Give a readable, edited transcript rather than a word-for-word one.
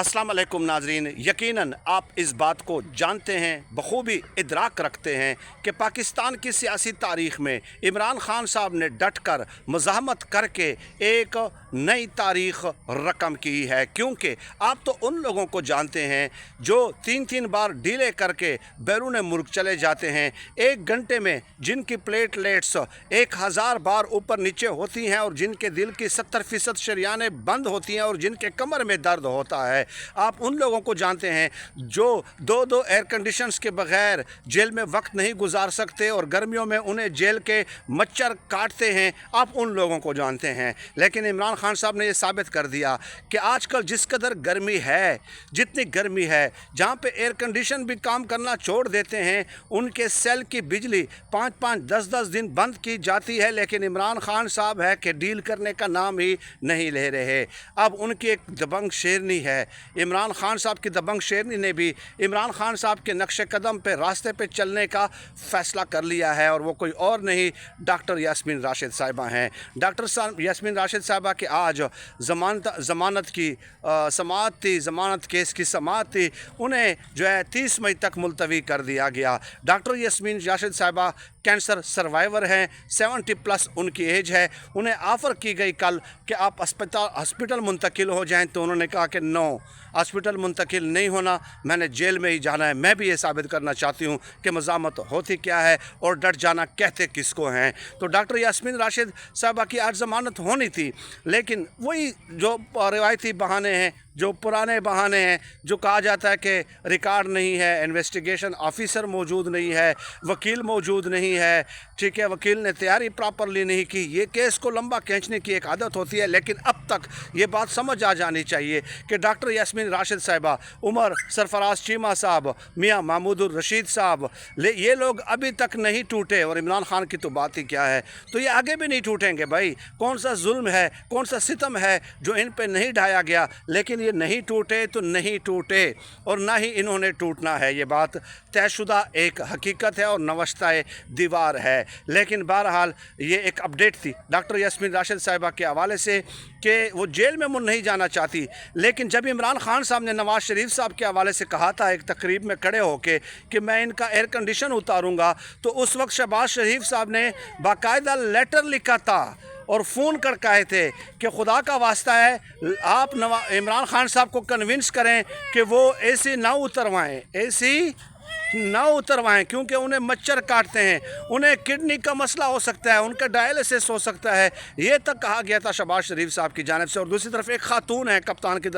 अस्सलाम वालेकुम नाजरीन, यकीनन आप इस बात को जानते हैं, बखूबी इदराक रखते हैं कि पाकिस्तान की सियासी तारीख़ में इमरान ख़ान साहब ने डट कर मज़ाहमत करके एक नई तारीख़ रकम की है। क्योंकि आप तो उन लोगों को जानते हैं जो तीन तीन बार डीले करके बैरून मुल्क चले जाते हैं, एक घंटे में जिनकी प्लेटलेट्स 1000 बार ऊपर नीचे होती हैं और जिनके दिल की 70% शरियानें बंद होती हैं और जिनके कमर में दर्द होता है। आप उन लोगों को जानते हैं जो दो दो एयर कंडीशंस के बगैर जेल में वक्त नहीं गुजार सकते और गर्मियों में उन्हें जेल के मच्छर काटते हैं। आप उन लोगों को जानते हैं। लेकिन इमरान खान साहब ने यह साबित कर दिया कि आजकल जिस कदर गर्मी है, जितनी गर्मी है, जहाँ पे एयर कंडीशन भी काम करना छोड़ देते हैं, उनके सेल की बिजली 5-5 10-10 दिन बंद की जाती है। लेकिन इमरान खान साहब है कि डील करने का नाम ही नहीं ले रहे। अब उनकी एक दबंग शेरनी है। इमरान खान साहब की दबंग शेरनी ने भी इमरान खान साहब के नक्शे कदम पे रास्ते पे चलने का फ़ैसला कर लिया है और वो कोई और नहीं, डॉक्टर यास्मीन राशिद साहिबा हैं। डॉक्टर यास्मीन राशिद साहिबा के आज ज़मानत की समाअत थी, ज़मानत केस की समाअत थी, उन्हें जो है 30 मई तक मुलतवी कर दिया गया। डॉक्टर यास्मीन राशिद साहिबा कैंसर सर्वाइवर हैं, 70+ उनकी एज है। उन्हें ऑफ़र की गई कल कि आप हॉस्पिटल मुंतकिल हो जाएं, तो उन्होंने कहा कि नो, हॉस्पिटल मुंतकिल नहीं होना, मैंने जेल में ही जाना है। मैं भी ये साबित करना चाहती हूँ कि मज़ाहमत होती क्या है और डट जाना कहते किसको हैं। तो डॉक्टर यास्मीन राशिद साहिबा की आज ज़मानत होनी थी, लेकिन वही जो रिवायती बहाने हैं, जो पुराने बहाने हैं, जो कहा जाता है कि रिकॉर्ड नहीं है, इन्वेस्टिगेशन ऑफिसर मौजूद नहीं है, वकील मौजूद नहीं है, ठीक है, वकील ने तैयारी प्रॉपरली नहीं की, ये केस को लंबा खींचने की एक आदत होती है। लेकिन अब तक ये बात समझ आ जानी चाहिए कि डॉक्टर यास्मीन राशिद साहिबा, उमर सरफराज चीमा साहब, मियाँ महमूदुर रशीद साहब, ये लोग अभी तक नहीं टूटे और इमरान खान की तो बात ही क्या है, तो ये आगे भी नहीं टूटेंगे। भाई, कौन सा जुल्म है, कौन सा सितम है जो इन पे नहीं ढाया गया। लेकिन ये नहीं टूटे तो नहीं टूटे और ना ही इन्होंने टूटना है। ये बात तयशुदा एक हकीकत है और नवश्ताए दीवार है। लेकिन बहरहाल ये एक अपडेट थी डॉक्टर यास्मीन राशिद साहिबा के हवाले से कि वो जेल में नहीं जाना चाहती। लेकिन जब इमरान खान साहब ने नवाज़ शरीफ साहब के हवाले से कहा था एक तकरीब में खड़े होके कि मैं इनका एयर कंडीशन उतारूँगा, तो उस वक्त शहबाज शरीफ साहब ने बाकायदा लेटर लिखा था और फ़ोन कर कहे थे कि खुदा का वास्ता है, आप इमरान खान साहब को कन्विंस करें कि वो एसी ना उतरवाएं, एसी ना उतरवाएं, क्योंकि उन्हें मच्छर काटते हैं, उन्हें किडनी का मसला हो सकता है, उनका डायलिसिस हो सकता है। ये तक कहा गया था शहबाज शरीफ साहब की जानिब से। और दूसरी तरफ एक खातून है कप्तान की